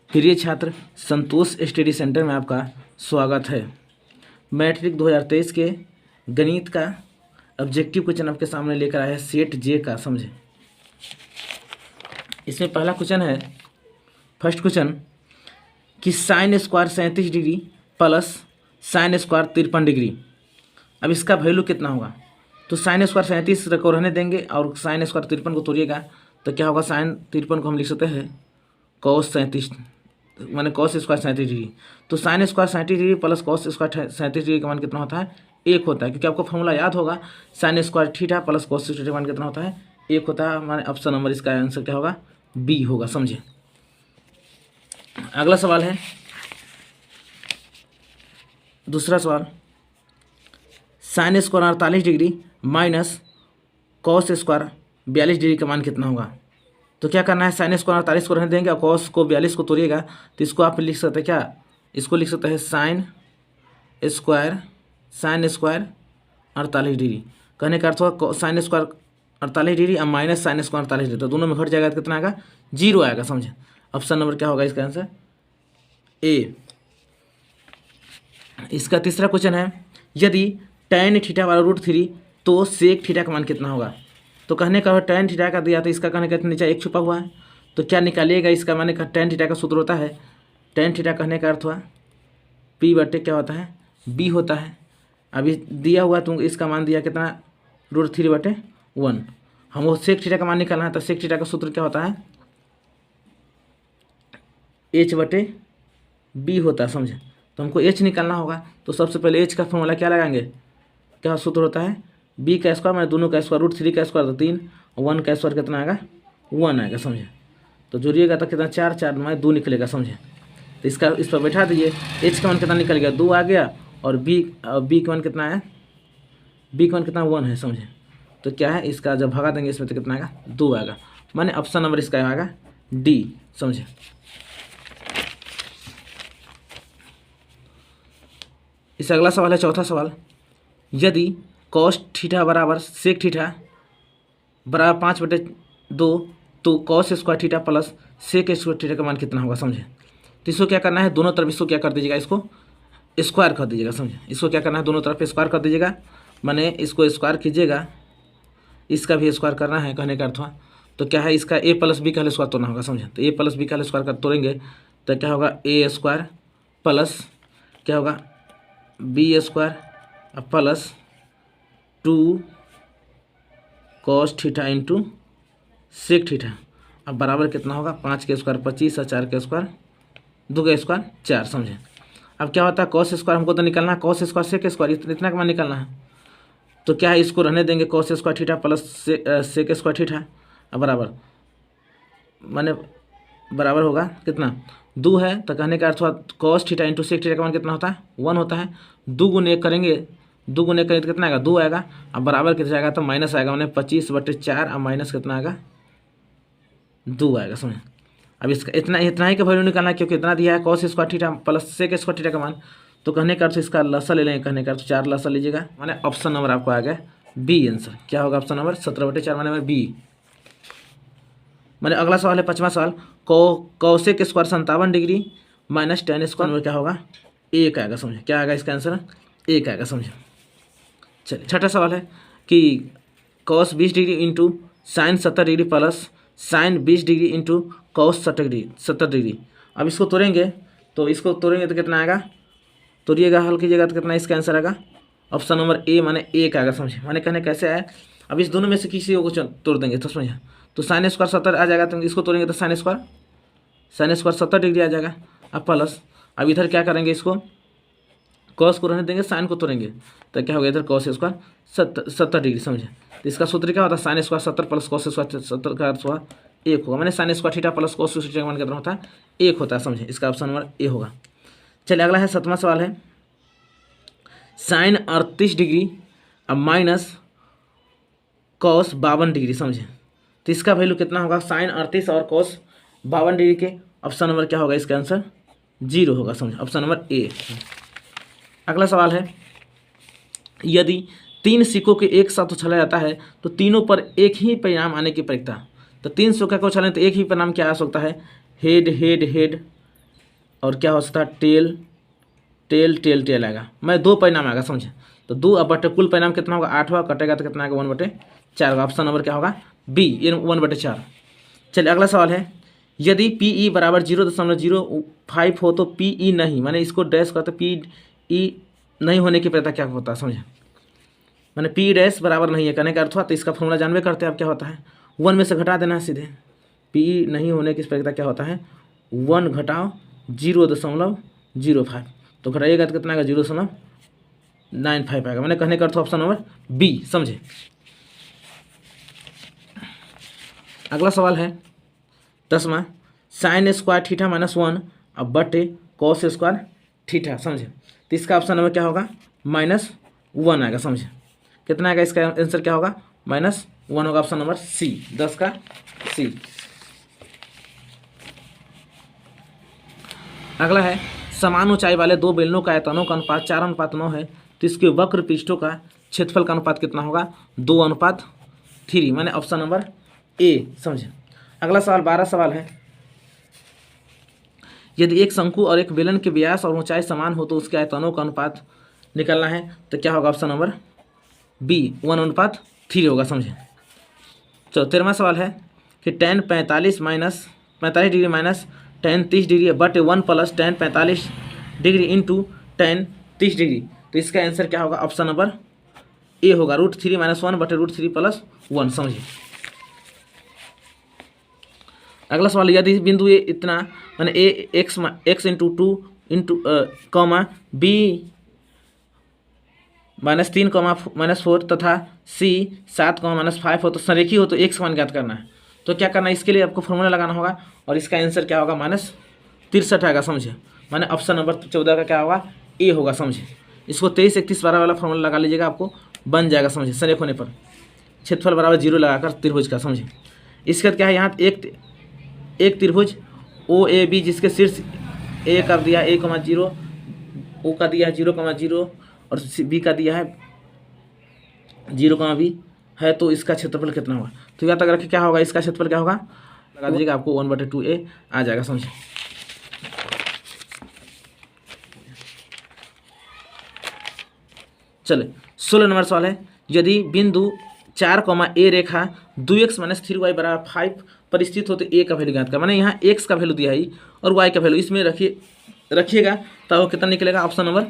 प्रिय छात्र, संतोष study centre में आपका स्वागत है। मैट्रिक 2023 के गणित का ऑब्जेक्टिव क्वेश्चन आपके सामने लेकर आया है सेट जे का। समझे, इसमें पहला क्वेश्चन है, फर्स्ट क्वेश्चन कि sine square 37 degree plus sine square 53 degree. अब इसका वैल्यू कितना होगा? तो साइन स्क्वायर 37 को रहने देंगे और साइन स्क्वायर 53 को तोड़िएगा तो क्या होगा? साइन 53 को हम लिख सकते हैं कॉस 37, माने कॉस स्क्वायर 37 डिग्री। तो sine square 37 degree plus cos square 37 degree का मान कितना होता है? 1 होता है, क्योंकि आपको फॉर्मूला याद होगा, sine square theta plus cos theta का मान कितना होता है? 1 होता है। माने ऑप्शन नंबर इसका आंसर क्या होगा? बी होगा। समझे, अगला सवाल है, दूसरा सवाल, sine square 48 degree minus cos square 42 degree का मान कितना होगा? तो क्या करना है, साइन स्क्वायर 48 को रहने देंगे और कॉस को 42 को तोड़िएगा तो इसको आप लिख सकते हैं क्या? इसको लिख सकते हैं साइन स्क्वायर 48 डिग्री। कहने का अर्थ होगा साइन स्क्वायर 48 डिग्री और माइनस साइन स्क्वायर 48 डिग्री, तो दोनों में घट जाएगा तो कितना आएगा? 0 आएगा। समझे, ऑप्शन नंबर क्या होगा इसका आंसर? ए। इसका तीसरा क्वेश्चन है, यदि tan थीटा वाला √3 तो सेक थीटा का मान कितना होगा? तो कहने का tan थीटा का दिया तो इसका कहने का नीचे 1 छुपा हुआ है, तो क्या निकालिएगा इसका? माने का tan थीटा का सूत्र होता है, tan थीटा कहने का अर्थ हुआ P बटे क्या होता है? B होता है। अभी दिया हुआ तुम इसका मान दिया कितना? √3/1। हमको सेक थीटा का मान निकालना है, तो सेक थीटा का सूत्र क्या होता है? H/B होता है। समझे, तो हमको H निकालना होगा, तो सबसे पहले H का फॉर्मूला क्या लगाएंगे? क्या सूत्र होता है? B का स्क्वायर माने दोनों का स्क्वायर, √3 का स्क्वायर तो 3 और 1 का स्क्वायर कितना आएगा? 1 आएगा। समझे, तो जोड़िएगा तो कितना? 4 4 में 2 निकलेगा। समझे, तो इसका इस पर बैठा दीजिए। H का मान कितना निकल गया? 2 आ गया, और B का मान कितना है? B का मान कितना? 1 है। समझे, तो क्या है इसका जब भगा देंगे इसमें तो कितना आएगा? 2 आएगा। माने ऑप्शन नंबर इसका आएगा डी। समझे, इस अगला सवाल है, चौथा सवाल, यदि कॉस थीटा बराबर सेक थीटा बराबर 5/2 तो cos square theta plus sec square theta का मान कितना होगा? समझे, तो इसको क्या करना है? दोनों तरफ इसको क्या कर दीजिएगा? इसको स्क्वायर कर दीजिएगा। समझे, इसको क्या करना है? दोनों तरफ स्क्वायर कर दीजिएगा। माने इसको स्क्वायर कीजिएगा, इसका भी स्क्वायर करना है। कहने का अर्थ हुआ तो क्या है इसका? A + B का स्क्वायर तोड़ना होगा। समझे, तो A + B का स्क्वायर कर तोड़ेंगे तो क्या होगा? A स्क्वायर प्लस क्या होगा? B square plus 2 cos theta into sec theta. अब बराबर कितना होगा? 5 के स्क्वायर 25 और 4 के स्क्वायर 2 के स्क्वायर 4। समझे, अब क्या होता है? कॉस स्क्वायर हमको तो निकालना है, कॉस स्क्वायर सेक स्क्वायर इतना का मान निकालना है, तो क्या है इसको रहने देंगे cos square theta plus sec square theta. अब बराबर माने बराबर होगा कितना? 2 है, तो कहने का अर्थ हुआ cos theta into sec theta का मान कितना होता है? 1 होता है। 2 गुने 1 करेंगे, 2 गुने करेंगे तो कितना आएगा? 2 आएगा। अब बराबर कितना जाएगा? तो माइनस आएगा, मैंने 25/4 और माइनस कितना आएगा? 2 आएगा। समझ, अब इसका इतना ही का वैल्यू निकालना है, क्योंकि इतना दिया है cos square theta plus sec square theta का मान, तो कहने का अर्थ इसका लसा ले लेंगे। कहने का अर्थ 4 लसा लीजिएगा, माने ऑप्शन नंबर आपको आ गया बी आंसर। क्या होगा ऑप्शन नंबर? 17/4 माने बी। माने अगला सवाल है, 5वां सवाल, cosec square 57 degree minus tan square में क्या होगा? 1 आएगा। समझे, क्या आएगा इसका आंसर? 1 आएगा। समझे, चलिए छठा सवाल है कि cos 20 degree into sign 70 degree plus sign 20 degree into cos 70 degree. अब इसको तोड़ेंगे तो कितना आएगा? तोड़िएगा, हल कीजिएगा तो कितना इसका आंसर आएगा? ऑप्शन नंबर ए माने 1 आएगा। समझे, माने कहने कैसे आए? अब इस दोनों में से किसी को तोड़ देंगे तो समझे, तो साइन स्क्वायर 70 आ जाएगा, तो इसको तोड़ेंगे तो साइन स्क्वायर 70 डिग्री आ जाएगा। अब प्लस, अब इधर क्या करेंगे? इसको कॉस को रहने देंगे, साइन को तोड़ेंगे तो क्या होगा? इधर कॉस स्क्वायर 70 डिग्री। समझे, तो इसका सूत्र क्या होता है? Sine square 70 plus cos square 70 का अर्थ हुआ 1 होगा। मैंने sine square theta plus cos theta का मान कितना होता है? 1 होता है। समझे, इसका ऑप्शन नंबर ए होगा। चलिए अगला है, 7वां सवाल है, साइन 38 डिग्री अब माइनस कॉस 52 डिग्री। समझे, तो इसका वैल्यू कितना होगा? साइन 38 और कॉस 52 डिग्री के ऑप्शन नंबर क्या होगा? इसका आंसर 0 होगा। समझे, ऑप्शन नंबर ए। अगला सवाल है, यदि 3 सिक्कों के एक साथ उछाला जाता है तो तीनों पर एक ही परिणाम आने की प्रक्रिया। तो 3 सिक्कों को उछालें तो एक ही परिणाम क्या आ सकता है? हेड हेड हेड और क्या हो सकता है टेल टेल टेल टेल आएगा, मैं 2 परिणाम आएगा समझे। तो 2 अब बटे कुल परिणाम कितना होगा 8 होगा, कटेगा तो कितना आएगा 1/4 होगा। ऑप्शन नंबर क्या होगा बी, ये 1/4। चलिए अगला सवाल है, यदि पी ई बराबर 0.05 हो तो पी ई नहीं, माने इसको डैश करते पी ई नहीं होने की प्रता क्या होता है समझे, माने पी डैश बराबर नहीं है कहने का अर्थ हुआ, तो इसका फॉर्मूला जानवे करते हैं आप क्या होता है 1 में से घटा देना है सीधे। पी ई नहीं होने की प्रता क्या होता है 1 घटाओ 0.05, तो घटाइएगा तो कितना आएगा 0.95 आएगा, मैंने कहने का अर्थ ऑप्शन नंबर बी समझे। अगला सवाल है 10वां, साइन स्क्वायर थीटा -1 अब बटे कॉस स्क्वायर थीटा समझे, तो इसका ऑप्शन नंबर क्या होगा -1 आएगा समझे। कितना आएगा इसका आंसर क्या होगा -1 होगा, ऑप्शन नंबर सी, 10 का सी। अगला है समान ऊंचाई वाले 2 बेलनों का आयतनों का अनुपात 4:9 है, तो इसके वक्र पृष्ठों का क्षेत्रफल का अनुपात कितना होगा 2:3, माने ऑप्शन नंबर ए समझे। अगला सवाल 12 सवाल है, यदि एक शंकु और एक बेलन के व्यास और ऊंचाई समान हो तो उसके आयतनों का अनुपात निकालना है, तो क्या होगा ऑप्शन नंबर बी 1:3 होगा समझे। चलो 13वां सवाल है कि tan 45 degree minus tan 30 degree बटे 1 plus tan 45 degree into tan 30 degree, तो इसका आंसर क्या होगा ऑप्शन नंबर ए होगा √3 - 1 बटे √3 + 1 समझिए। अगला सवाल, यदि बिंदु ए इतना माने A X into 2 into comma B -3 -4 तथा सी 7 -5 हो तो संरेखी हो तो एक्स मान ज्ञात करना है, तो क्या करना है इसके लिए आपको फॉर्मूला लगाना होगा और इसका आंसर क्या होगा -63 आएगा समझे, माने ऑप्शन नंबर 14 का क्या होगा ए होगा समझे। इसको 23 31 12 वाला फॉर्मूला लगा लीजिएगा, आपको बन जाएगा समझे। संरेख होने पर क्षेत्रफल बराबर 0 लगाकर त्रिभुज का समझे। इसके बाद क्या है यहाँ एक त्रिभुज ओ ए बी जिसके शीर्ष ए का दिया a,0, ओ का दिया है 0,0 और बी का दिया है 0,b है, तो इसका क्षेत्रफल कितना होगा, तो याद रखिए क्या होगा इसका क्षेत्रफल क्या होगा लगा दीजिएगा, आपको 1/2a आ जाएगा समझे। चले 16 नंबर सवाल है, यदि बिंदु 4, ए रेखा 2x - 3y = 5 पर स्थित हो तो ए का वैल्यू ज्ञात कर, माने यहाँ x का वैल्यू दिया है और y का वैल्यू इसमें रखिएगा तो वो कितना निकलेगा ऑप्शन नंबर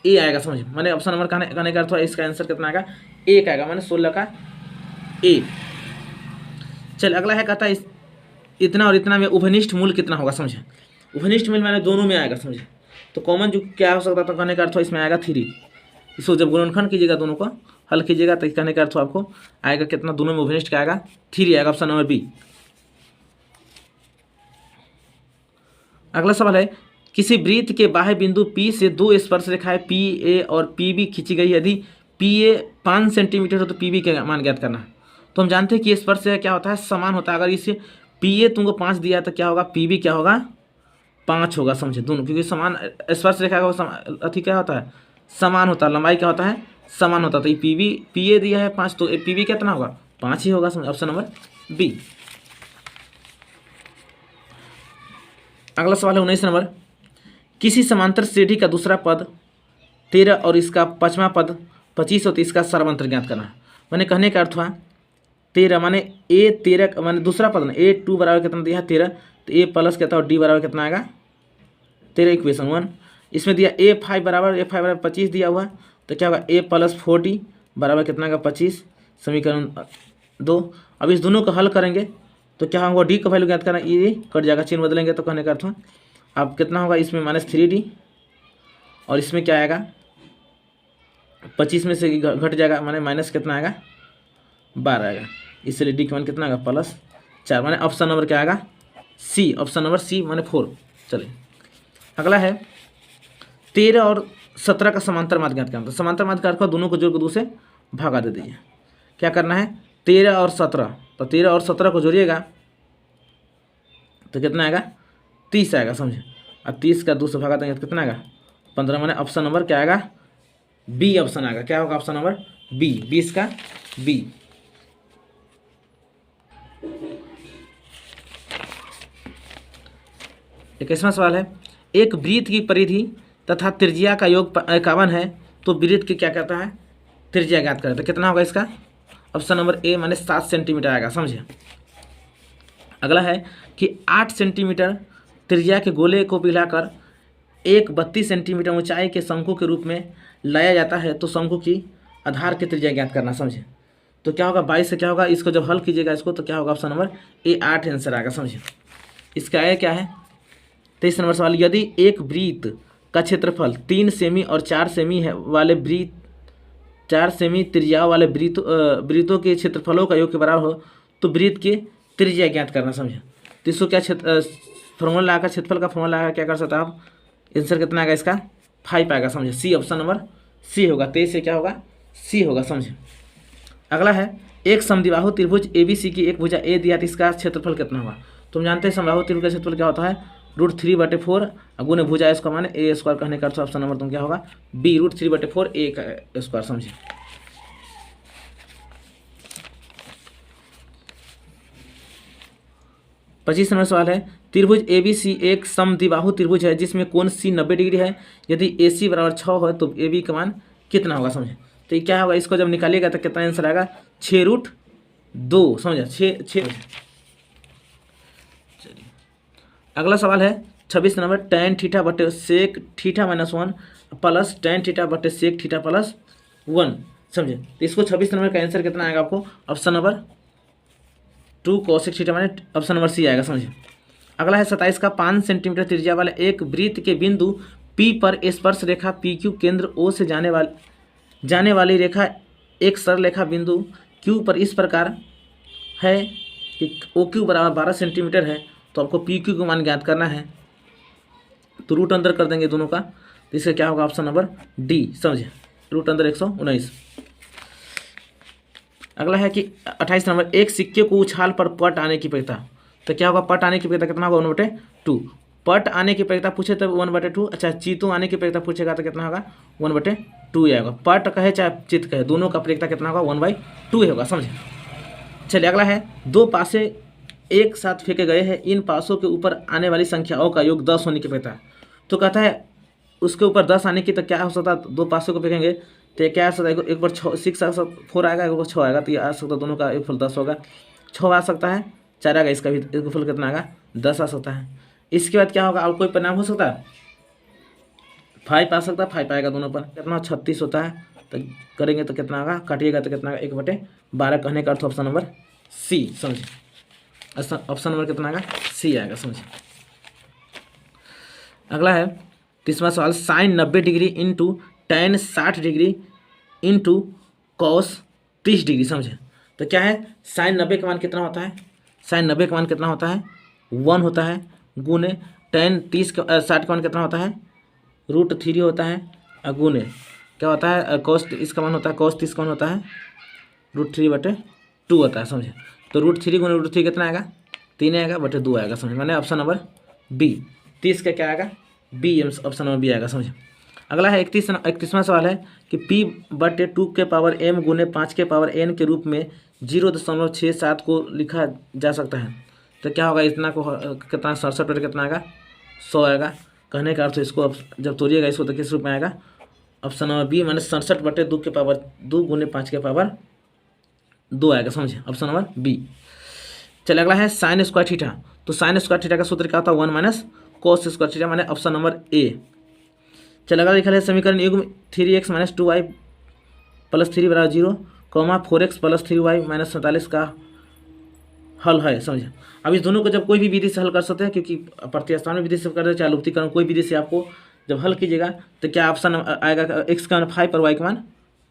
ए आएगा समझिए, माने ऑप्शन नंबर कहने का अर्थ है इसका आंसर कितना आएगा 1 आएगा, माने 16 का ए। चल अगला है कहता है इतना और इतना में उभयनिष्ठ मूल कितना होगा समझे। उभयनिष्ठ मूल माने दोनों में आएगा समझे, तो कॉमन जो क्या हो सकता है कहने का अर्थ इसमें आएगा 3। इसको जब गुणनखंड कीजिएगा दोनों को हल कीजिएगा तो कहने का अर्थ आपको आएगा कितना, दोनों में उभयनिष्ठ क्या आएगा 3 आएगा, ऑप्शन नंबर बी। अगला सवाल है, किसी वृत्त के बाह्य बिंदु P से 2 स्पर्श रेखाएं PA और PB खींची गई, यदि PA 5 सेंटीमीटर हो तो PB के मान ज्ञात करना है। तो हम जानते हैं कि स्पर्श रेखा क्या होता है समान होता है, अगर इसे PA तुमको 5 दिया तो क्या होगा PB क्या होगा 5 होगा समझे दोनों, क्योंकि समान स्पर्श रेखा का अति क्या होता है समान होता है, लंबाई क्या होता है समान होता है, तो ये PA दिया है 5 तो PB कितना होगा 5 ही होगा समझे, ऑप्शन नंबर बी। अगला सवाल है 19 नंबर, किसी समांतर श्रेणी का दूसरा पद 13 और इसका 5वां पद 25 हो तो इसका सर्वांतर ज्ञात करना है। मैंने कहने का अर्थ हुआ 13 माने A13 माने दूसरा पद ना A2 बराबर कितना दिया है 13, तो A प्लस कहता है और D बराबर कितना आएगा 13 इक्वेशन 1। इसमें दिया A5 बराबर 25 दिया हुआ, तो क्या होगा A + 40 बराबर कितना आएगा 25, समीकरण 2। अब इस दोनों को हल करेंगे तो क्या होगा D का वैल्यू ज्ञात करना, ये कट जाएगा चिन्ह बदलेंगे तो कहने का अर्थ अब कितना होगा इसमें -3D और इसमें क्या आएगा 25 में से घट जाएगा माने माइनस कितना आएगा 12 आएगा, इसलिए D का मान कितना आएगा +4, माने ऑप्शन नंबर क्या आएगा सी, ऑप्शन नंबर सी माने 4। चलिए अगला है 13 और 17 का समांतर माध्य ज्ञात करना, तो समांतर माध्य का अर्थ दोनों को जोड़ के 2 से भागा दे दीजिए। क्या करना है 13 और 17, तो 13 और 17 को जोड़िएगा तो कितना आएगा 30 आएगा समझे, अब 30 का 2 से भागा देंगे तो कितना आएगा 15, माने ऑप्शन नंबर क्या आएगा बी ऑप्शन आएगा, क्या होगा ऑप्शन नंबर बी, 20 का बी। 21वां सवाल है, एक वृत्त की परिधि तथा त्रिज्या का योग 51 है, तो वृत्त की क्या कहता है, त्रिज्या ज्ञात करें। तो कितना होगा इसका, ऑप्शन नंबर ए माने 7 सेंटीमीटर आएगा, समझे। अगला है कि 8 सेंटीमीटर त्रिज्या के गोले को पिघलाकर एक 32 सेंटीमीटर ऊंचाई के शंकु के रूप में लाया जाता है, तो शंकु की आधार की त्रिज्या ज्ञात करना, समझे। तो क्या होगा, 22 से क्या होगा, इसको जब हल कीजिएगा इसको, तो क्या होगा, ऑप्शन नंबर ए 8 आंसर आएगा, समझे। इसका आया क्या है, 23 नंबर सवाल, यदि एक वृत्त का क्षेत्रफल 3 सेमी और 4 सेमी है वाले वृत्त 4 सेमी त्रिज्या वाले वृत्तों के क्षेत्रफलों का योग के बराबर हो, तो वृत्त की त्रिज्या ज्ञात करना, समझे। तो इसको क्या फॉर्मूला लगाकर, क्षेत्रफल का फॉर्मूला लगाकर क्या कर सकते हैं आप, आंसर कितना आएगा इसका, 5 आएगा, समझे। सी, ऑप्शन नंबर सी होगा, 23 से क्या होगा, सी होगा, समझे। अगला है, एक समद्विबाहु त्रिभुज ABC की एक भुजा ए दिया, तो इसका क्षेत्रफल कितना होगा। तुम जानते हैं समबाहु त्रिभुज का क्षेत्रफल क्या होता है, √3/4 गुने भुजा इसका माने A² कहने का अर्थ, ऑप्शन नंबर तुम क्या होगा, बी, √3/4 A², समझे। पच्चीस नंबर सवाल है, त्रिभुज ABC एक समद्विबाहु त्रिभुज है जिसमें कोण C 90 डिग्री है, यदि AC बराबर 6 हो तो AB का मान कितना होगा, समझे। तो ये क्या होगा, इसको जब निकालिएगा तो कितना आंसर आएगा, 6√2, समझे, 6। चलिए अगला सवाल है 26 नंबर, tan थीटा बटे sec theta -1 plus tan theta बटे सेक थीटा +1, समझे। तो इसको 26 नंबर का आंसर कितना आएगा आपको, ऑप्शन नंबर 2 cosec थीटा माने ऑप्शन नंबर सी आएगा, समझे। अगला है 27 का, 5 सेंटीमीटर त्रिज्या वाला एक वृत्त के बिंदु P पर स्पर्श रेखा PQ केंद्र O से जाने वाली रेखा एक सरल रेखा बिंदु Q पर इस प्रकार है कि OQ बराबर 12 सेंटीमीटर है, तो आपको PQ का मान ज्ञात करना है। तो रूट अंदर कर देंगे दोनों का, तो इसका क्या होगा, ऑप्शन नंबर डी, समझे, रूट अंदर 119। अगला है कि 28 नंबर, एक सिक्के को उछाल पर पट आने की प्रक्रिया, तो क्या होगा, पट आने की प्रक्रिया कितना होगा, 1/2। पट आने की प्रक्रिया पूछे तो 1/2, अच्छा चीतू आने की प्रक्रिया पूछेगा तो कितना होगा, 1/2 आएगा। पट कहे चाहे चित कहे, दोनों का प्रक्रिया कितना होगा, 1/2 होगा, समझे। चलिए अगला है, 2 पासे एक साथ फेंके गए हैं, इन पासों के ऊपर आने वाली संख्याओं का योग 10 होने की प्रक्रिया। तो कहता है उसके ऊपर 10 आने की, तो क्या हो सकता है, 2 पासों को फेंकेंगे तो ये क्या आ सकता है, एक बार 4 आएगा, एक बार 6 आएगा, तो ये आ सकता है, दोनों का एक फल 10 होगा, 6 आ सकता है, 4 आएगा, इसका भी एक फल कितना आएगा, 10 आ सकता है। इसके बाद क्या होगा, और कोई परिणाम हो सकता है, 5 आ सकता है, 5 आएगा दोनों पर, कितना 36 होता है, तो करेंगे तो कितना आएगा, काटिएगा तो कितना आएगा, 1/12 कहने का अर्थ ऑप्शन नंबर सी, समझे। ऑप्शन नंबर कितना आएगा, सी आएगा, समझे। अगला है 30वां सवाल, sine 90 degree into tan 60 degree into cos 30 degree, समझे। तो क्या है, साइन 90 का मान कितना होता है, साइन 90 का मान कितना होता है, 1 होता है, गुने tan 60 का मान कितना होता है, √3 होता है, गुने क्या होता है, कॉस इसका मान होता है, कॉस 30 का मान होता है √3/2 होता है, समझे। तो √3 गुने √3 कितना आएगा, 3 आएगा, 2 आएगा, समझे, मैंने ऑप्शन नंबर बी, 30 का क्या आएगा, बी, ऑप्शन नंबर बी आएगा, समझे। अगला है 31वां सवाल है कि P/2 के पावर m गुने 5 के पावर n के रूप में 0.67 को लिखा जा सकता है, तो क्या होगा, इतना को कितना 67 बटे कितना आएगा, 100 आएगा। कहने का अर्थ इसको जब तोड़िएगा इसको तो किस रूप में आएगा, ऑप्शन नंबर बी माने 67/2 के पावर 2 गुने 5 के पावर 2 आएगा, समझे, ऑप्शन नंबर बी। चलिए अगला है साइन स्क्वायर थीटा, तो साइन स्क्वायर थीटा का सूत्र क्या होता है, 1 - cos स्क्वायर थीटा, माने ऑप्शन नंबर ए। चलिए अगला लिखा है समीकरण युग्म 3x - 2y + 3 = 0, 4x + 3y - 47 का हल है, समझे। अब इस दोनों को जब कोई भी विधि से हल कर सकते हैं, क्योंकि प्रतिस्थापन विधि से कर दे चाहे लुप्तीकरण, कोई विधि से आपको जब हल कीजिएगा तो क्या ऑप्शन आएगा, x का मान 5 और y का मान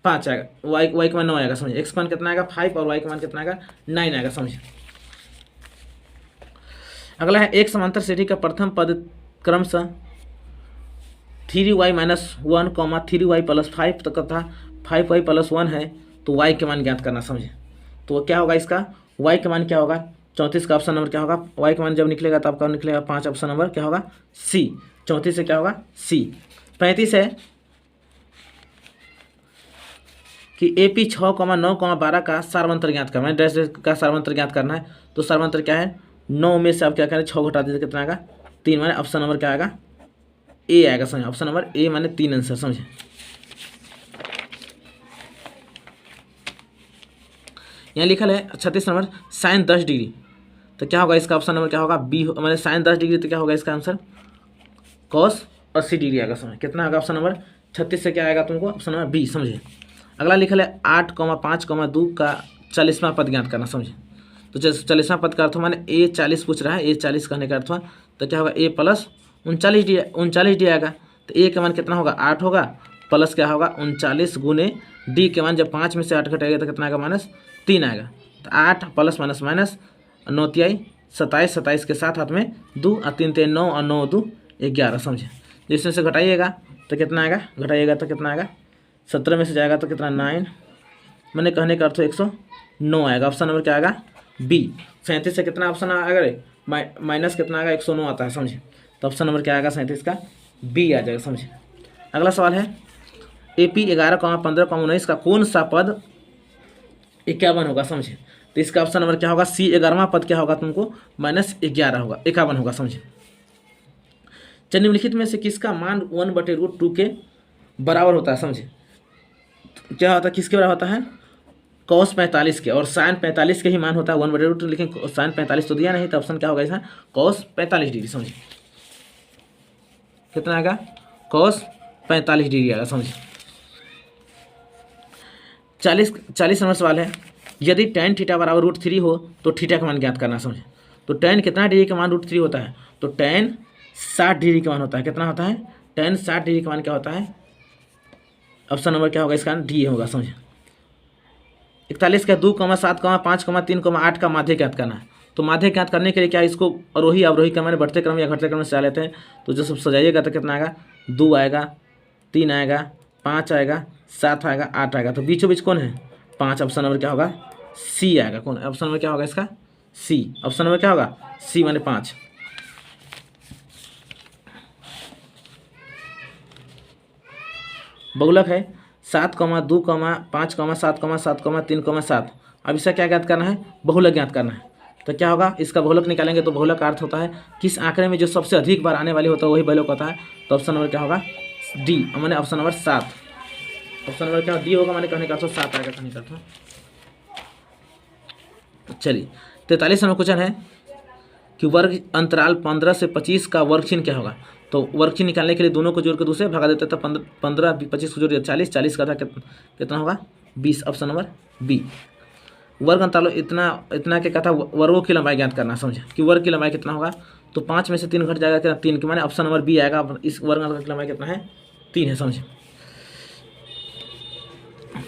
5 आएगा, y का मान 9 आएगा, समझे। x का मान कितना आएगा, 5 और y का मान कितना आएगा, 9 आएगा, समझे। अगला है एक समांतर श्रेणी का प्रथम पद क्रमशः 3y - 1, 3y + 5 तथा 5y + 1 है, तो y के मान ज्ञात करना, समझे। तो क्या होगा इसका, y के मान क्या होगा, 34 का ऑप्शन नंबर क्या होगा, y का मान जब निकलेगा तो आपका निकलेगा 5, ऑप्शन नंबर क्या होगा, सी, 34 से क्या होगा, सी। 35 है कि AP 6, 9, 12 का सार्वंतर ज्ञात करना है, डैश का सार्वंतर ज्ञात करना है। तो सार्वंतर क्या है, 9 में से आप क्या करें, 6 घटा दीजिए, कितना आएगा, 3 माने ऑप्शन नंबर क्या आएगा, ए आएगा। समझे, ऑप्शन नंबर ए माने 3 आंसर। समझे, यहाँ लिखल है 36 नंबर साइन 10 डिग्री, तो क्या होगा इसका ऑप्शन नंबर क्या होगा, बी। मैंने साइन 10 डिग्री तो क्या होगा इसका आंसर कॉस 80 डिग्री आएगा। समझ, कितना आएगा ऑप्शन नंबर 36 से क्या आएगा तुमको, ऑप्शन नंबर बी। समझे, अगला लिखल है 8,5,2 का 40वां पद ज्ञात करना। समझे, तो 40वां पद का अर्थ माने ए 40 पूछ रहा है, ए 40 कहने का अर्थ हुआ तो क्या होगा ए प्लस 39 डी आएगा। तो ए का मान कितना होगा 8 होगा, प्लस क्या होगा 39 गुने डी के मान जब 5 में से 8 घटेगा तो कितना आएगा -3 आएगा। तो 8 प्लस माइनस माइनस 9 तिहाई 27, 27 के साथ हाथ में 2 और 3 3 9 और 9 2 11। समझे, जिसमें से घटाइएगा तो कितना आएगा, घटाइएगा तो कितना आएगा 17 में से जाएगा तो कितना 9, मैंने कहने का अर्थ 109 आएगा। ऑप्शन नंबर क्या आएगा बी। 37 से कितना ऑप्शन आएगा माइनस कितना आएगा 109 आता है। समझे, तो ऑप्शन नंबर क्या आएगा 37 का बी आ जाएगा। समझे, अगला सवाल है AP 11,15,19 का कौन सा पद 51 होगा। समझे, तो इसका ऑप्शन नंबर क्या होगा सी। 11वां पद क्या होगा तुमको -11 होगा, 51 होगा। समझे, निम्नलिखित में से किसका मान 1/√2 के बराबर होता है। समझे, क्या होता है किसके बराबर होता है, cos 45 के, और sin 45 के ही मान होता है 1/√2, लेकिन sin 45 तो दिया नहीं, तो ऑप्शन क्या होगा इसका cos 45 डिग्री। समझे, कितना आएगा cos 45 डिग्री आएगा। समझे, 40 नंबर सवाल है यदि tan थीटा बराबर √3 हो तो थीटा का मान ज्ञात करना। समझे, तो tan कितना डिग्री का मान √3 होता है, तो tan 60 डिग्री का मान होता है। कितना होता है tan 60 डिग्री का मान क्या होता है, ऑप्शन नंबर क्या होगा इसका डी होगा। समझे, 41 का 2, 7, 5, 3, 8 का माध्य ज्ञात करना है। तो माध्य ज्ञात करने के लिए क्या इसको आरोही अवरोही क्रम में बढ़ते क्रम या घटते क्रम में सजा लेते हैं। तो जो सब सजाइएगा तो कितना आएगा 2 आएगा, 3 आएगा, 5 आएगा, 7 आएगा, 8 आएगा। तो बीचों बीच कौन है 5, ऑप्शन नंबर क्या होगा सी आएगा। कौन ऑप्शन नंबर क्या होगा इसका सी, ऑप्शन नंबर क्या होगा सी माने 5। बहुलक है 7, 2, 5, 7, 7, 3, 7। अब इसका क्या ज्ञात करना है, बहुलक ज्ञात करना है। तो क्या होगा इसका बहुलक निकालेंगे तो बहुलक का अर्थ होता है किस आंकड़े में जो सबसे अधिक बार आने वाली होता है वही बहुलक होता है। तो ऑप्शन नंबर क्या होगा डी, मैंने ऑप्शन नंबर 7, ऑप्शन नंबर क्या डी होगा, मैंने कहने का 7 आएगा कहने का था। चलिए 43 नंबर क्वेश्चन है कि वर्ग अंतराल 15 से 25 का वर्ग चिन्ह क्या होगा। तो वर्ग चिन्ह निकालने के लिए दोनों को जोड़ के दूसरे भगा देते तो 15 25 को जोड़ दिया 40, 40 का था कितना होगा 20, ऑप्शन नंबर बी। वर्ग अंतराल इतना के कथा वर्गों की लंबाई ज्ञात करना। समझे कि वर्ग की लंबाई कितना होगा, तो 5 में से 3 घट जाएगा, कितना 3 के माने ऑप्शन नंबर बी आएगा। इस वर्ग अंतराल की लंबाई कितना है 3 है। समझे,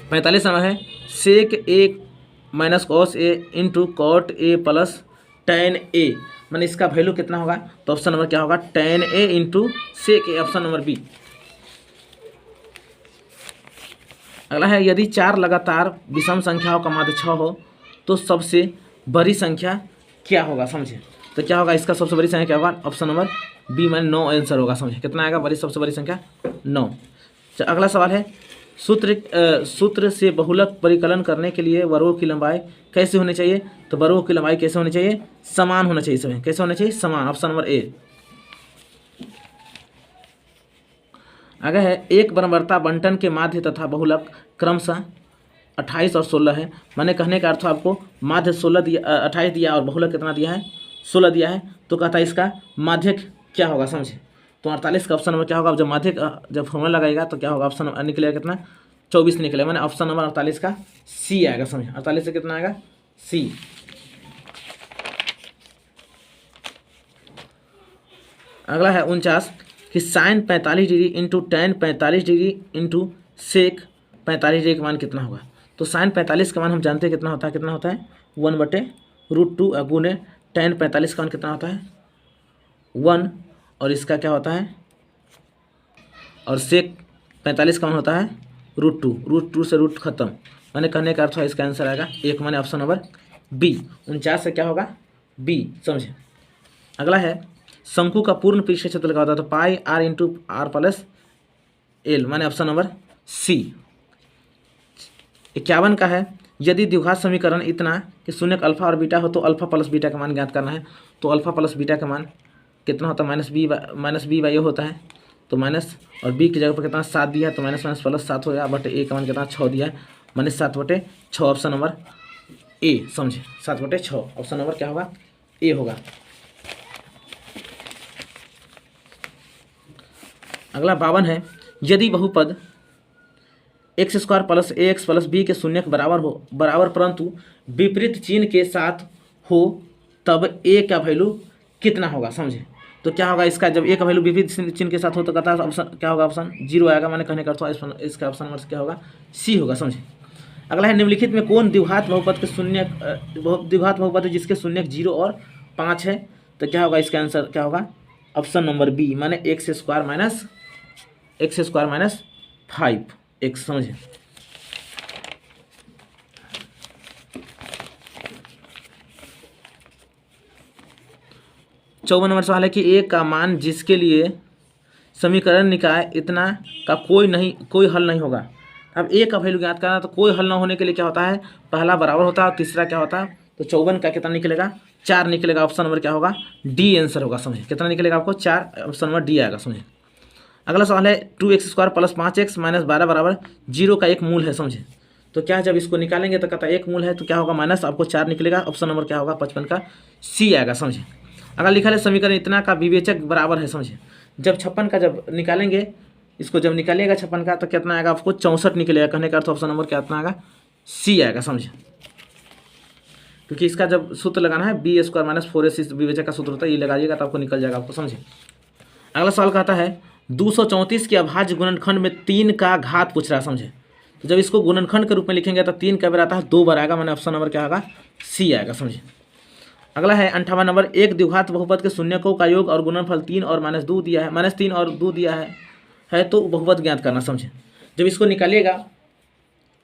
45 नंबर है sec A minus cos A into cot A plus tan A, मैंने इसका वैल्यू कितना होगा, तो ऑप्शन नंबर क्या होगा tan ए इंटू सेक ए, ऑप्शन नंबर बी। अगला है यदि 4 लगातार विषम संख्याओं का माध्य 6 हो तो सबसे बड़ी संख्या क्या होगा। समझे, तो क्या होगा इसका सबसे बड़ी संख्या क्या होगा, ऑप्शन नंबर बी माने 9 आंसर होगा। समझे, कितना आएगा सबसे बड़ी संख्या 9। अगला सवाल है सूत्र से बहुलक परिकलन करने के लिए वर्गों की लंबाई कैसे होनी चाहिए। तो वर्गों की लंबाई कैसे होनी चाहिए, समान होना चाहिए। समय कैसे होना चाहिए, समान, ऑप्शन नंबर ए। आगे है एक बराबरता बंटन के माध्य तथा बहुलक क्रमशः 28 और 16 है। मैंने कहने का अर्थ आपको माध्य 16 दिया 28 दिया और बहुलक कितना दिया है 16 दिया है। तो कहता है इसका माध्य क्या होगा। समझे, तो 48 का ऑप्शन नंबर क्या होगा, जब माध्य जब फॉर्मूला लगाएगा तो क्या होगा ऑप्शन निकलेगा कितना 24 निकलेगा, मैंने ऑप्शन नंबर 48 का सी आएगा। समझे, 48 से कितना आएगा सी। अगला है 49 कि sine 45 degree into tan 45 degree into sec 45 degree का मान कितना होगा। तो साइन 45 का मान हम जानते हैं कितना होता है 1/√2 गुने टेन 45 का मान कितना होता है 1, और इसका क्या होता है, और सेक 45 का मान होता है √2 से रूट खत्म, मैंने कहने का अर्थ है इसका आंसर आएगा 1, माने ऑप्शन नंबर बी। 49 से क्या होगा बी। समझे, अगला है शंकु का पूर्ण पृष्ठीय क्षेत्र का होता है तो pi R into R plus L, माने ऑप्शन नंबर सी। 51 का है यदि द्विघात समीकरण इतना कि शून्य अल्फा और बीटा हो तो अल्फा प्लस बीटा का मान ज्ञात करना है। तो अल्फा प्लस बीटा का मान कितना होता है माइनस बी बाई ए होता है, तो माइनस और बी की जगह पर कितना 7 दिया है तो माइनस माइनस प्लस 7 हो गया, बटे ए का मान कितना 6 दिया है, माइनस 7/6 ऑप्शन नंबर ए, समझे 7/6 ऑप्शन नंबर क्या होगा ए होगा। अगला 52 है, यदि बहुपद x² plus ax plus B के शून्य के बराबर परंतु विपरीत चिन्ह के साथ हो तब a का वैल्यू कितना होगा, समझे। तो क्या होगा इसका, जब a का वैल्यू विपरीत चिन्ह के साथ हो तो कहता है ऑप्शन क्या होगा, ऑप्शन 0 आएगा, मैंने कहने का अर्थ इसका ऑप्शन नंबर क्या होगा सी होगा, समझे। अगला है, निम्नलिखित में कौन द्विघात बहुपद के द्विघात बहुपद है जिसके शून्य 0 और 5 है, तो क्या होगा इसका आंसर क्या होगा ऑप्शन नंबर बी, माने x² माइनस 5x, समझे। चौवन नंबर सवाल है कि ए का मान जिसके लिए समीकरण निकाय इतना का कोई हल नहीं होगा। अब ए का वैल्यू ज्ञात करना, तो कोई हल ना होने के लिए क्या होता है, पहला बराबर होता है और तीसरा क्या होता है, तो 54 का कितना निकलेगा 4 निकलेगा, ऑप्शन नंबर क्या होगा डी आंसर होगा, समझे। कितना निकलेगा आपको 4, ऑप्शन नंबर डी आएगा, समझे। अगला सवाल है 2x² प्लस 5x माइनस 12 बराबर 0 का एक मूल है, समझे। तो क्या जब इसको निकालेंगे तो कहता है एक मूल है तो क्या होगा माइनस आपको 4 निकलेगा, ऑप्शन नंबर क्या होगा 55 का सी आएगा, समझे। अगर लिखा है समीकरण इतना का विवेचक बराबर है, समझे। जब 56 का जब निकालेंगे, इसको जब निकालिएगा 56 का तो कितना आएगा आपको 64 निकलेगा, कहने का अर्थ ऑप्शन नंबर कितना आएगा सी आएगा, समझे। क्योंकि इसका जब सूत्र लगाना है b² माइनस 4ac विवेचक का सूत्र होता है, ये लगाइएगा तो आपको निकल जाएगा आपको, समझे। अगला सवाल कहता है 234 के अभाज्य गुणनखंड में 3 का घात पूछ रहा है, समझे। तो जब इसको गुणनखंड के रूप में लिखेंगे तो 3 कई बार आता है 2 बार आएगा, मैंने ऑप्शन नंबर क्या होगा सी आएगा, समझे। अगला है 58 नंबर, एक द्विघात बहुपद के शून्यकों का योग और गुणनफल 3 और -2 दिया है, -3 और 2 दिया है तो बहुपद ज्ञात करना, समझे। जब इसको निकालिएगा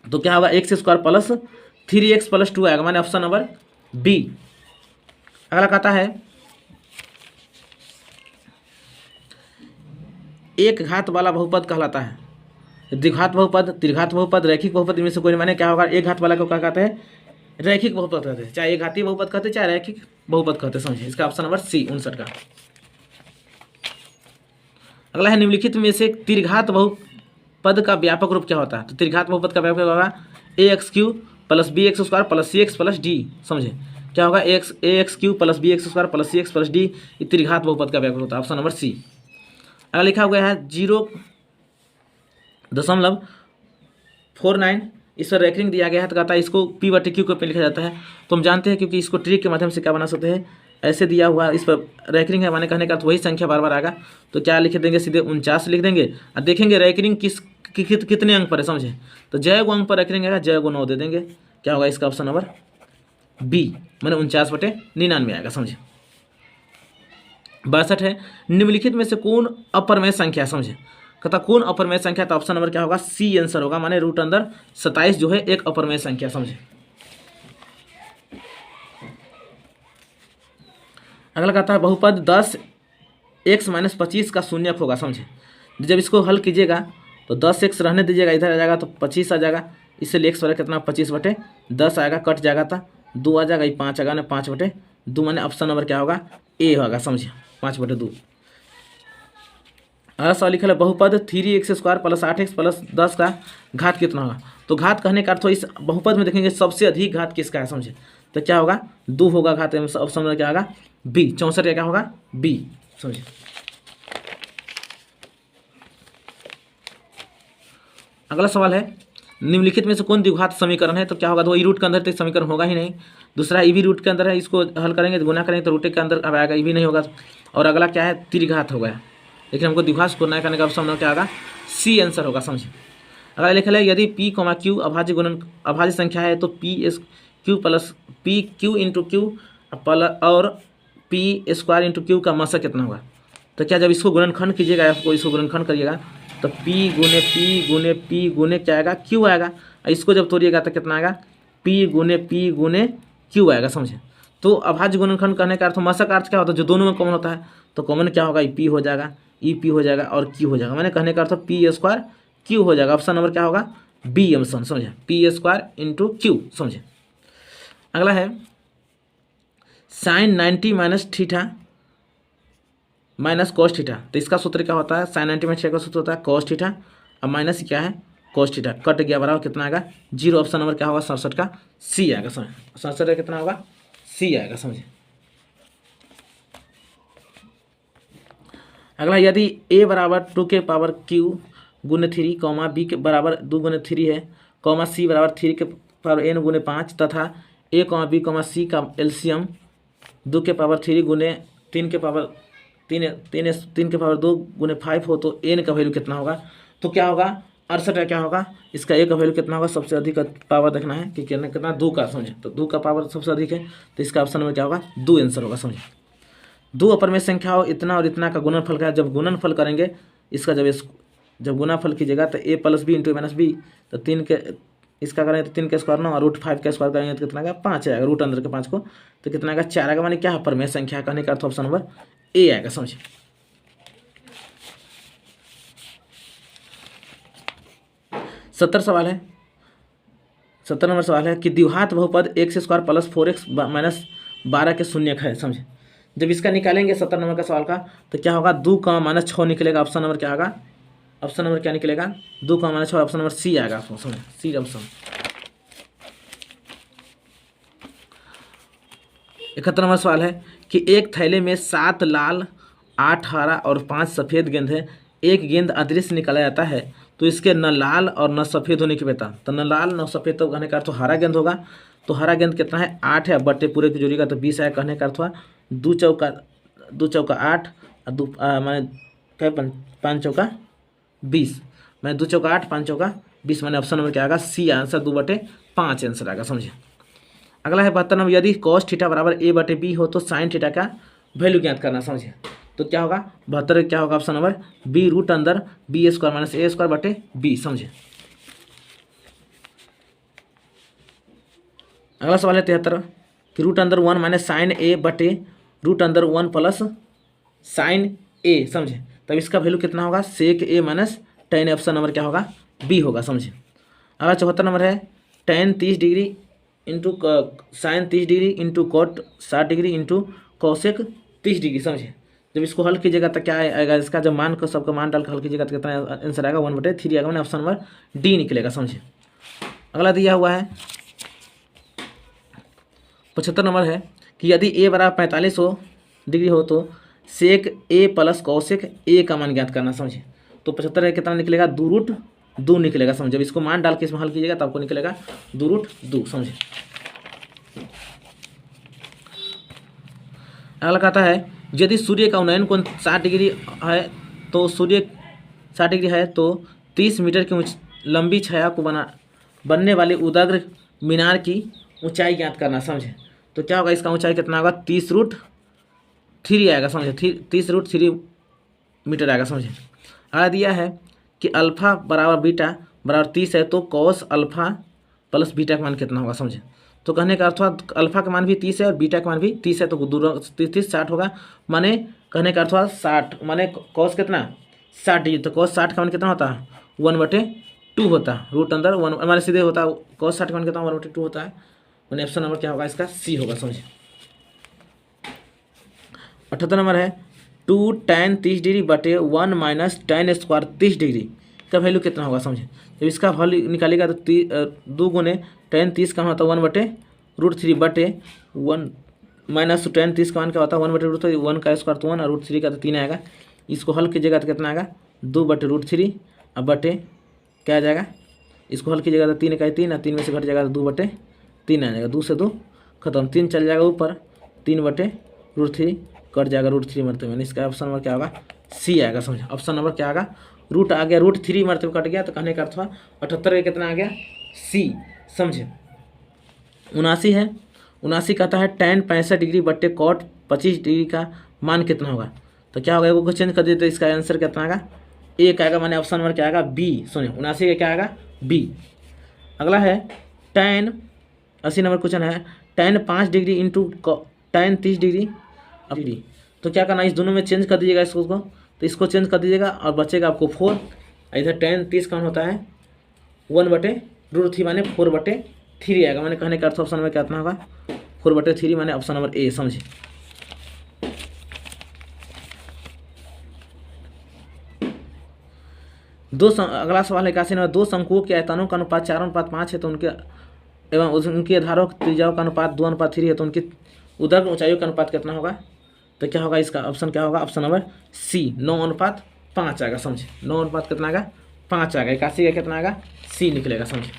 तो क्या होगा x² प्लस 3x प्लस 2 आएगा, मैंने ऑप्शन नंबर बी। अगला कहता है एक घात वाला बहुपद कहलाता है, द्विघात बहुपद, त्रिघात बहुपद, रैखिक बहुपद, इनमें से कोई माने क्या होगा, एक घात वाला को क्या कहते हैं रैखिक बहुपद कहते हैं, चाहे एक घातीय बहुपद कहते हैं चाहे रैखिक बहुपद कहते हैं, समझे। इसका ऑप्शन नंबर सी 59 का। अगला है निम्नलिखित में से त्रिघात बहुपद का व्यापक रूप क्या होता है, तो त्रिघात बहुपद का व्यापक होगा ax³ plus bx² plus cx plus d, समझे। क्या होगा ax³ plus bx² plus cx plus d, ये त्रिघात बहुपद का व्यापक होता है, ऑप्शन नंबर सी। अगर लिखा हुआ है 0.49 इस पर रैंकिंग दिया गया है तो कहता है इसको p/q के पे लिखा जाता है, तो हम जानते हैं क्योंकि इसको ट्रिक के माध्यम से क्या बना सकते हैं, ऐसे दिया हुआ इस पर रैंकिंग है माने कहने का तो वही संख्या बार बार आएगा, तो क्या लिख देंगे सीधे 49 लिख देंगे और देखेंगे रैंकिंग कितने अंक पर है, समझे। तो जय गो अंक पर रैंकिंग आएगा, जय गो 9 दे देंगे, क्या होगा इसका ऑप्शन नंबर बी, मैंने 49/99 आएगा, समझे। 62 है, निम्नलिखित में से कौन अपरमेय संख्या, समझे। कहता कौन अपरमेय संख्या, तो ऑप्शन नंबर क्या होगा सी आंसर होगा, माने √27 जो है एक अपरमेय संख्या, समझे। अगला कहता है बहुपद 10x माइनस 25 का शून्यक होगा, समझे। जब इसको हल कीजिएगा तो 10x रहने दीजिएगा, इधर आ जाएगा तो 25 आ जाएगा, इससे x वाला कितना 25/10 आएगा, कट जाएगा था 2 आ जाएगा, ये 5 आएगा ना 5/2, माने ऑप्शन नंबर क्या होगा ए होगा, समझे 5/2। अगला सवाल लिखा है बहुपद 3x² प्लस 8x प्लस 10 का घात कितना होगा, तो घात कहने का अर्थ इस बहुपद में देखेंगे सबसे अधिक घात किसका है, समझे। तो क्या होगा 2 होगा घात, ऑप्शन में क्या होगा बी, 64 क्या होगा बी, समझे। अगला सवाल है निम्नलिखित में से कौन द्विघात समीकरण है, तो क्या होगा, तो ई रूट के अंदर तो समीकरण होगा ही नहीं, दूसरा ई भी रूट के अंदर है, इसको हल करेंगे तो गुना करेंगे तो रूट के अंदर अब आएगा, ई भी नहीं होगा, और अगला क्या है त्रिघात हो गया, लेकिन हमको द्विघात करना करने का ऑप्शन क्या होगा सी आंसर होगा, समझे। अगला लिखा है यदि p, q अभाज्य संख्या है तो p² plus pq into Q और p² q का मसा कितना होगा, तो क्या जब इसको गुणनखंड कीजिएगा, आपको इसको गुणनखंड करिएगा तो p गुने p गुने क्या आएगा q आएगा, इसको जब तोड़िएगा तो कितना आएगा p गुने q आएगा, समझे। तो अभाज्य गुणनखंड करने का अर्थ मसा का अर्थ क्या होता है, जो दोनों में कॉमन होता है, तो कॉमन क्या होगा p हो जाएगा, EP हो जाएगा और Q हो जाएगा, मैंने कहने का अर्थ p² Q हो जाएगा, ऑप्शन नंबर क्या होगा बी ऑप्शन, समझे p² इंटू Q, समझे। अगला है sin 90 minus theta minus cos theta. तो इसका सूत्र क्या होता है, साइन 90 में 6 का सूत्र होता है कॉस थीटा, अब माइनस क्या है कॉस थीटा, कट गया बराबर कितना आएगा 0। ऑप्शन नंबर क्या होगा 67 का सी आएगा। समझ 67 का कितना होगा सी आएगा। समझे। अगला यदि a बराबर 2 के पावर q गुने 3 कॉमा b के बराबर 2 गुने 3 है कॉमा c बराबर 3 के पावर n गुने 5 तथा a comma b comma c का एलसीएम 2 के पावर 3 गुने 3 के पावर 3 के पावर 2 गुने 5 हो तो n का वैल्यू कितना होगा। तो क्या होगा 68 का क्या होगा, इसका a का वैल्यू कितना होगा, सबसे अधिक पावर देखना है कि कितना 2 का। समझे। तो 2 का पावर सबसे अधिक है तो इसका ऑप्शन में क्या होगा 2 आंसर होगा। समझे। दो अपर में संख्या हो इतना और इतना का गुणनफल का, जब गुणनफल करेंगे इसका, जब गुणनफल कीजिएगा तो a plus B into minus B, तो 3 के इसका करेंगे तो 3 का स्क्वायर 9 और रूट 5 का स्क्वायर करेंगे तो कितना आएगा 5 आएगा, रूट अंदर के 5 को तो कितना आएगा 4 आएगा। मानी क्या अपर में संख्या कहने का अर्थ ऑप्शन नंबर ए आएगा। समझिए। सत्तर नंबर सवाल है कि द्विघात बहुपद x square plus 4x minus 12 के शून्यक है। समझे। जब इसका निकालेंगे 70 नंबर का सवाल का तो क्या होगा 2 का माइनस 6 निकलेगा। ऑप्शन नंबर क्या आएगा, ऑप्शन नंबर क्या निकलेगा 2 का माइनस 6, ऑप्शन नंबर सी आएगा। समझ सी ऑप्शन। 71 नंबर सवाल है कि एक थैले में 7 लाल 8 हरा और 5 सफ़ेद गेंद है, एक गेंद अदृश्य निकाला जाता है तो इसके न लाल और न सफ़ेद होने की बता। तो न लाल न सफ़ेद तो कहने का अर्थ हरा गेंद होगा। तो हरा गेंद कितना है 8 है, बट्टे पूरे की जोड़ी का तो 20 है। कहने का अर्थ हुआ 2 चौका 8 और माने क्या 5 चौका 20, मैं 2 चौका 8 5 चौका 20, मैंने ऑप्शन नंबर क्या आएगा सी आंसर 2/5 आंसर आएगा। समझिए। अगला है 72 नंबर, यदि कॉस थीटा बराबर a/b हो तो साइन थीटा का वैल्यू ज्ञात करना। समझिए। तो क्या होगा 72 क्या होगा ऑप्शन नंबर बी, रूट अंदर B square minus a square बटे बी। समझिए। अगला सवाल है 73 कि रूट अंदर 1 माइनस साइन a बटे रूट अंदर 1 प्लस साइन a। समझे। तब इसका वैल्यू कितना होगा sec a minus tan. Option number क्या होगा बी होगा। समझे। अगला 74 नंबर है tan 30 degree into sine 30 degree into cot 60 degree into cosec 30 degree. समझे। जब इसको हल कीजिएगा तो क्या आएगा, इसका जब मान को सबका मान डाल कर हल कीजिएगा तो कितना आंसर आएगा 1/3 आएगा। मैंने ऑप्शन नंबर डी निकलेगा। समझे। अगला दिया हुआ है 75 नंबर है कि यदि a बराबर 45 डिग्री हो तो सेक a प्लस कॉसेक a का मान ज्ञात करना। समझिए। तो 75 कितना निकलेगा 2√2 निकलेगा। समझे। जब इसको मान डाल के इसमें हल कीजिएगा तो आपको निकलेगा 2√2। समझिए। अगला कहता है यदि सूर्य का उन्नयन कोण 60 डिग्री है तो सूर्य 60 डिग्री है तो 30 मीटर की लंबी छाया को बनने वाले उदग्र मीनार की ऊंचाई ज्ञात करना। समझे। तो क्या होगा इसका ऊंचाई कितना होगा 30√3 आएगा। समझे। 30√3 मीटर आएगा। समझे। अगला दिया है कि अल्फा बराबर बीटा बराबर 30 है तो कॉस अल्फा प्लस बीटा का मान कितना होगा। समझे। तो कहने का अर्थ हुआ अल्फा का मान भी 30 है और बीटा का मान भी 30 है तो दोनों 30 60 होगा। माने कहने का अर्थ हुआ 60 माने कॉस कितना 60 डिग्री, तो कॉस 60 का मान कितना होता है 1/2 होता है। रूट अंदर 1 हमारे सीधे होता है कॉस 60 का मान कितना 1/2 होता है। मैंने ऑप्शन नंबर क्या होगा इसका सी होगा। समझिए। 78 नंबर है 2 tan 30 डिग्री बटे 1 माइनस tan स्क्वायर 30 डिग्री का वैल्यू कितना होगा। समझे। जब इसका वैल्यू निकालेगा तो 2 गुने tan 30 का होता है 1/√3 बटे 1 माइनस tan 30 का मान क्या होता है 1/√3, 1 का स्क्वायर तो 1 और √3 का तो 3 आएगा। इसको हल कीजिएगा तो कितना आएगा 2/√3 अब बटे क्या आ जाएगा, इसको हल कीजिएगा तो 3 का 3 और 3 में से घट जाएगा तो 2/3 आ जाएगा। 2 से 2 खत्म, 3 चल जाएगा ऊपर 3/√3 कट जाएगा √3 मरते में। इसका ऑप्शन नंबर क्या होगा सी आएगा। समझे। ऑप्शन नंबर क्या होगा रूट आ गया √3 मरते में कट गया तो कहने का अर्थ हुआ 78 का कितना आ गया सी। समझे। 79 है 79 कहता है tan 65 डिग्री बट्टे कॉट 25 डिग्री का मान कितना होगा। तो क्या होगा वो चेंज कर दिए तो इसका आंसर कितना आएगा एक आएगा। माने ऑप्शन नंबर क्या आएगा बी। सुनिए 79 का क्या आएगा बी। अगला है tan 80 नंबर क्वेश्चन है tan 5 degree into tan 30 degree. तो क्या करना इस दोनों में चेंज कर दीजिएगा इसको, तो इसको चेंज कर दीजिएगा और बचेगा आपको 4। इधर tan 30 का होता है 1/√3 माने 4/3 आएगा। मैंने कहने का अर्थ ऑप्शन में कितना होगा 4/3 माने ऑप्शन नंबर ए। समझिए। अगला सवाल है 81 नंबर, दो शंकुओं के आयतनों का अनुपात 4:5 है तो उनके एवं उनके आधारों त्रिज्याओं का अनुपात 2:3 है तो उनकी उदर ऊंचाइयों का अनुपात कितना होगा? तो क्या होगा इसका ऑप्शन, क्या होगा? ऑप्शन नंबर सी 9:5 आएगा। समझे 9 अनुपात कितना आएगा? 5 आएगा। 81 का कितना आएगा? सी निकलेगा। समझे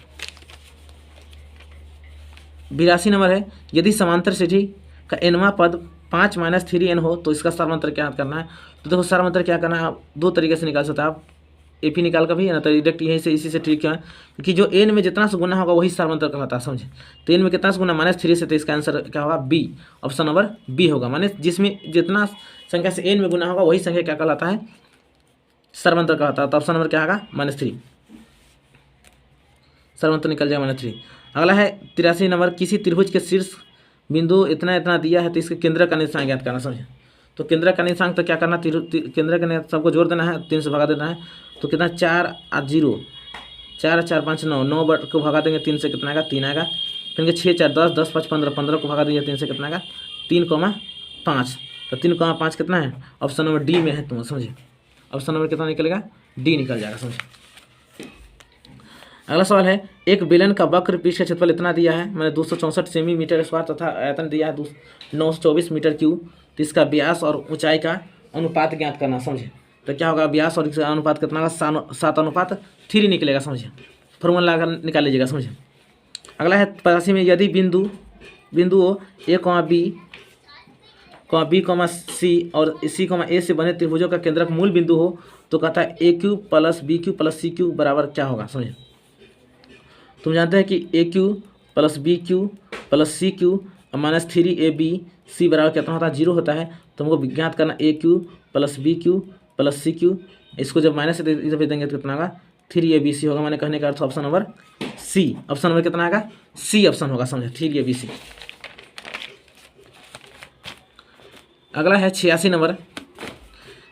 82 नंबर है, यदि समांतर श्रेणी का nवां पद 5 - 3n हो तो इसका सारमंत्र क्या करना है? तो देखो सारमंत्र क्या करना है, आप दो तरीके से निकाल सकते हैं। आप एपी निकाल कर भी है ना, तो डायरेक्ट यहीं से इसी से ठीक क्या है, क्योंकि जो एन में जितना से गुना होगा वही सारमंत्र कहलाता है। समझे तो एन में कितना से गुना? -3 से, तो इसका आंसर क्या होगा? बी, ऑप्शन नंबर बी होगा। माने जिसमें जितना संख्या से एन में गुना होगा वही संख्या क्या कहलाता है? सारमंत्र कहलाता है। तो ऑप्शन नंबर क्या होगा? -3, सारमंत्र निकल जाएगा -3। अगला है 83 नंबर, किसी त्रिभुज के शीर्ष बिंदु इतना इतना दिया है तो इसके केंद्र का निर्देशांक ज्ञात करना। समझे तो केंद्र का निर्देशांक तो क्या करना? केंद्र का सबको जोड़ देना है, 3 से भगा देना है तो कितना? 4 और 0, 4 4 5 9, 9 को भगा देंगे 3 से कितना आएगा? 3 आएगा। फिर 6 4 10, 10 5 15, 15 को भगा देंगे 3 से कितना आएगा? 3,5। तो 3,5 कितना है? ऑप्शन नंबर डी में है। तुम समझे ऑप्शन नंबर कितना निकलेगा? डी निकल जाएगा। समझे अगला सवाल है, एक बेलन का वक्र पृष्ठ का क्षेत्रफल इतना दिया है, मैंने 264 सेमी स्क्वायर तथा आयतन दिया है 924 मीटर क्यूब, तो इसका व्यास और ऊंचाई का अनुपात ज्ञात करना। समझे तो क्या होगा? व्यास और इसका अनुपात कितना होगा? 7:3 निकलेगा। समझे फॉर्मूला अगर निकाल लीजिएगा। समझे अगला है 85 में, यदि बिंदुओं ए, बी, सी और सी, ए से बने त्रिभुजों का केंद्रक मूल बिंदु हो तो कहता है a³ + b³ + c³ बराबर क्या होगा? समझे तुम जानते हैं कि a³ + b³ + c³ -3ab बराबर कितना होता है? 0 होता है। तो हमको ज्ञात करना a³ + b³ + c³, इसको जब माइनस से इधर भेज देंगे तो कितना होगा? 3abc होगा। मैंने कहने का अर्थ option number C, option number कितना आएगा? सी ऑप्शन होगा। समझे 3abc। अगला है 86 नंबर,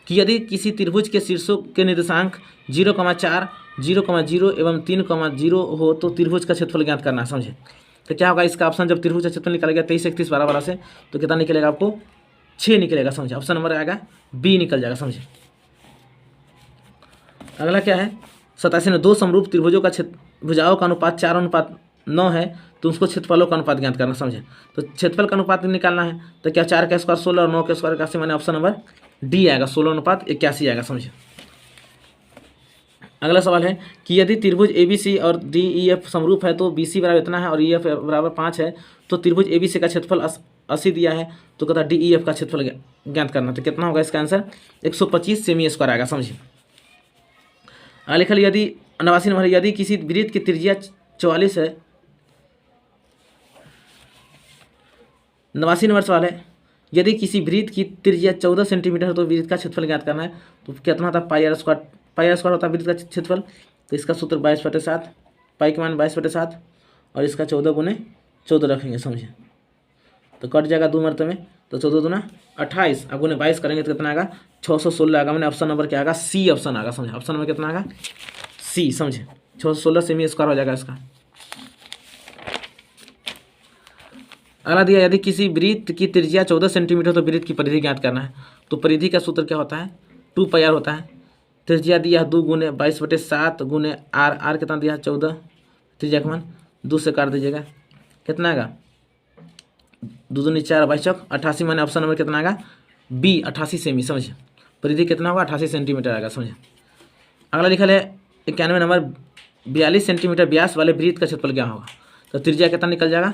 कि यदि किसी त्रिभुज के शीर्षों के निर्देशांक 0,4, 0,0 एवं 3,0 हो तो त्रिभुज का क्षेत्रफल ज्ञात करना। समझे तो क्या होगा इसका ऑप्शन? जब त्रिभुज का क्षेत्रफल निकलेगा 23, 31, 12, 12 से तो कितना निकलेगा? आपको 6 निकलेगा। समझे ऑप्शन नंबर आएगा बी निकल जाएगा। समझे अगला क्या है 87 में, दो समरूप त्रिभुजों का भुजाओं का अनुपात 4:9 है तो उसको क्षेत्रफलों का अनुपात ज्ञात करना। समझे तो क्षेत्रफल का अनुपात निकालना है तो क्या 4 का स्क्वायर 16 और 9 का स्क्वायर 81, मैंने ऑप्शन नंबर डी आएगा 16:81 आएगा। समझे अगला सवाल है कि यदि त्रिभुज ABC और DEF समरूप है तो BC बराबर इतना है और EF बराबर 5 है तो त्रिभुज ABC का क्षेत्रफल 80 दिया है तो कहता DEF का क्षेत्रफल ज्ञात करना। तो कितना होगा इसका आंसर? 125 सेमी स्क्वायर आएगा। समझिए लिखल, यदि 89 नंबर, यदि किसी वृत्त की त्रिज्या 44 है, 89 नंबर सवाल है, यदि किसी वृत्त की त्रिज्या 14 सेंटीमीटर है तो वृत्त का क्षेत्रफल ज्ञात करना है। तो कितना होता है? पाई स्क्वायर होता है वृत्त का क्षेत्रफल। तो इसका सूत्र 22/7, पाई के मान 22/7 और इसका 14 × 14 रखेंगे। समझे तो कट जाएगा 2 मरतबे में, तो 14 दूना 28 अब गुने 22 करेंगे तो कितना आएगा? 616 आएगा। मैंने ऑप्शन नंबर क्या आएगा? सी ऑप्शन आएगा। समझे ऑप्शन नंबर कितना आएगा? सी। समझे 616 सेमी स्क्वायर हो जाएगा इसका। अगला दिया, यदि किसी वृत्त की त्रिज्या 14 सेंटीमीटर तो वृत्त की परिधि ज्ञात करना है। तो परिधि का सूत्र क्या होता है? 2πr होता है। त्रिज्या दिया 2 × 22/7 × r कितना दिया? 14। त्रिज्या का मान 2 से काट दीजिएगा, कितना आएगा? 2 दूनी 4 22 चौक 88, मैंने ऑप्शन नंबर कितना आएगा? बी 88 सेमी। समझे परिधि कितना होगा? 88 सेंटीमीटर आएगा। समझे अगला लिखल है 91 नंबर, 42 सेंटीमीटर व्यास वाले वृत्त का क्षेत्रफल क्या होगा? तो त्रिज्या कितना निकल जाएगा?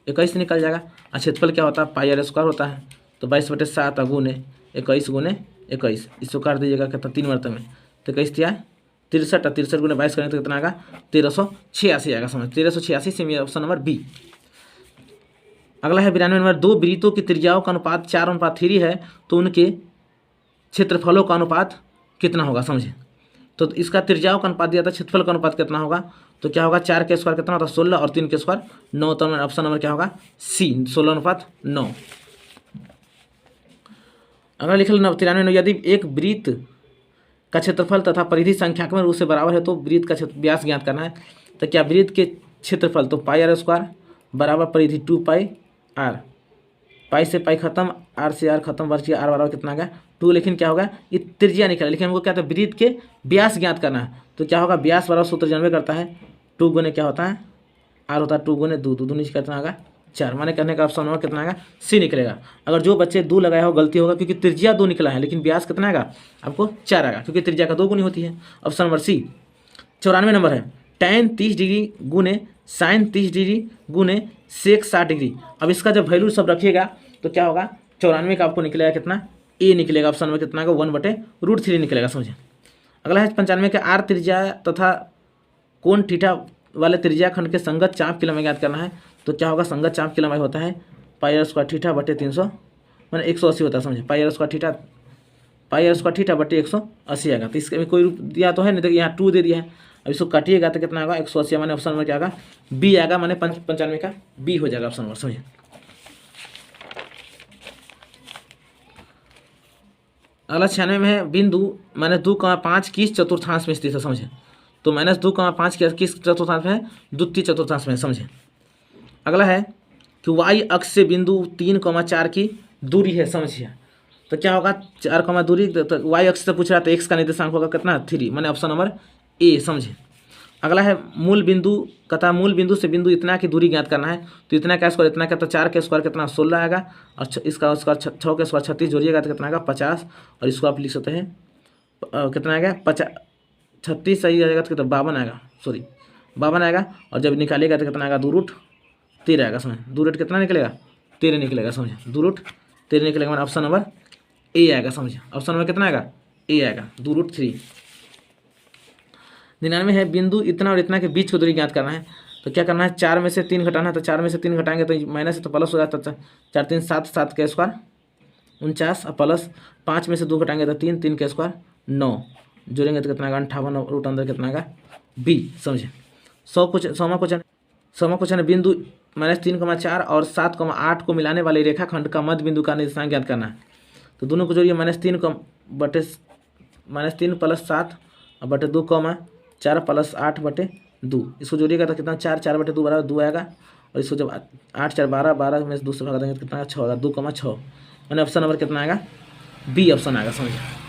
21 निकल जाएगा। और क्षेत्रफल क्या होता है? पाई स्क्वायर होता है। तो 22/7 गुने 21 × 21, इसको काट दीजिएगा कितना? 3 मरतबे में, तो 21 दिया 63 और 63 × 22 करेंगे तो कितना आएगा? 1386 आएगा। समझ 1386 से मेरा ऑप्शन नंबर बी। अगला है 92 नंबर, दो वृत्तों की त्रिज्याओं का अनुपात 4:3 है तो उनके क्षेत्रफलों का अनुपात कितना होगा? समझे तो इसका त्रिज्याओं का अनुपात दिया था, क्षेत्रफल का अनुपात कितना होगा? तो क्या होगा? 4 के स्क्वायर कितना होता है? 16 और 3 के स्क्वायर 9। तो ऑप्शन नंबर क्या होगा? सी 16:9। अगर लिखल 93, यदि एक वृत्त का क्षेत्रफल तथा परिधि संख्यात्मक रूप से बराबर है तो वृत्त का व्यास ज्ञात करना है। तो क्या वृत्त के क्षेत्रफल तो πr² बराबर परिधि 2πr, पाई से पाई खत्म, r से r खत्म, वर्ग r बराबर कितना आ गया? 2, लेकिन क्या होगा ये त्रिज्या निकला, लेकिन हमको क्या था वृत्त के व्यास ज्ञात करना है। तो क्या होगा व्यास बराबर सूत्र जानवे करता है 2 गुने क्या होता है r होता है 2 गुने 2, 2 नीचे कितना होगा 4, माने करने का ऑप्शन होगा कितना आएगा सी निकलेगा। अगर जो बच्चे 2 लगाया हो गलती होगा, क्योंकि त्रिज्या 2 निकला है लेकिन व्यास कितना आएगा आपको 4 आएगा, क्योंकि त्रिज्या का 2 गुनी होती है। Option number C. 94 नंबर है tan 30 डिग्री गुने sin 30 डिग्री गुने sec 60 डिग्री। अब इसका जब वैल्यू सब रखिएगा तो क्या होगा 94 का आपको निकलेगा कितना ए निकलेगा, ऑप्शन में कितना का 1/√3 निकलेगा, समझे। अगला है 95 के आर त्रिज्या तथा कोण थीटा वाले त्रिज्या खंड के संगत चाप की लंबाई ज्ञात करना है। तो क्या होगा संगत चाप की लंबाई होता है πr² थीटा बटे 300 मैंने 180 होता है, समझे। πr² थीटा बटे 180 आएगा। तो इसके में कोई रूप दिया तो है नहीं, देखिए यहाँ 2 दे दिया है। अब इसको काटिएगा तो कितना होगा 180, माने ऑप्शन में क्या आएगा बी आएगा, माने 95 का बी हो जाएगा ऑप्शन नंबर, समझिए। अगला 96 में है बिंदु -2,5 किस चतुर्थांश में स्थित है, समझे। तो -2,5 किस चतुर्थांश में है द्वितीय चतुर्थांश में, समझे। अगला है कि y अक्ष से बिंदु 3,4 की दूरी है, समझिए। तो क्या होगा 4, दूरी तो y अक्ष से पूछ रहा था, x का निर्देशांक होगा कितना 3, माने ऑप्शन नंबर ए, समझे। अगला है मूल बिंदु से बिंदु इतना की दूरी ज्ञात करना है। तो इतना का स्क्वायर इतना का, तो 4 के स्क्वायर कितना 16 आएगा, और इसका स्क्वायर 6 के स्क्वायर 36 जोड़िएगा तो कितना आएगा 50, और इसको आप लिख सकते हैं कितना आएगा 36 सही आएगा तो कितना 52 आएगा, सॉरी 52 आएगा। और जब निकालिएगा तो कितना आएगा 2√13 आएगा, समझे। 2 कितना निकलेगा 13 निकलेगा, समझे। 2√13 निकलेगा, मैंने ऑप्शन नंबर ए आएगा, समझे। ऑप्शन नंबर कितना आएगा ए आएगा 2√3। 99 है बिंदु इतना और इतना के बीच की दूरी ज्ञात करना है। तो क्या करना है 4 में से 3 घटाना है। तो 4 में से 3 घटाएंगे तो माइनस है तो प्लस हो जाता है, 4 3 7 7 के स्क्वायर 49 और प्लस 5 में से 2 घटाएंगे तो 3 3 के स्क्वायर 9 जोड़ेंगे तो कितना आएगा 58 रूट अंदर कितना आएगा बी, समझे। 100वां क्वेश्चन है बिंदु -3,4 और 7,8 को मिलाने वाले रेखाखंड का मध्य बिंदु का निर्देशांक ज्ञात करना है। तो दोनों को जोड़िए -3 + 7 और बटे 2, 4 + 8 बटे 2, इसको जोड़िएगा तो कितना 4 4 बटे 2 बराबर 2 आएगा। और इसको जब 8 4 12 12 में से 2 से भगा देंगे तो कितना 6 होगा 2,6, मैंने ऑप्शन नंबर कितना आएगा बी ऑप्शन आएगा, समझिए।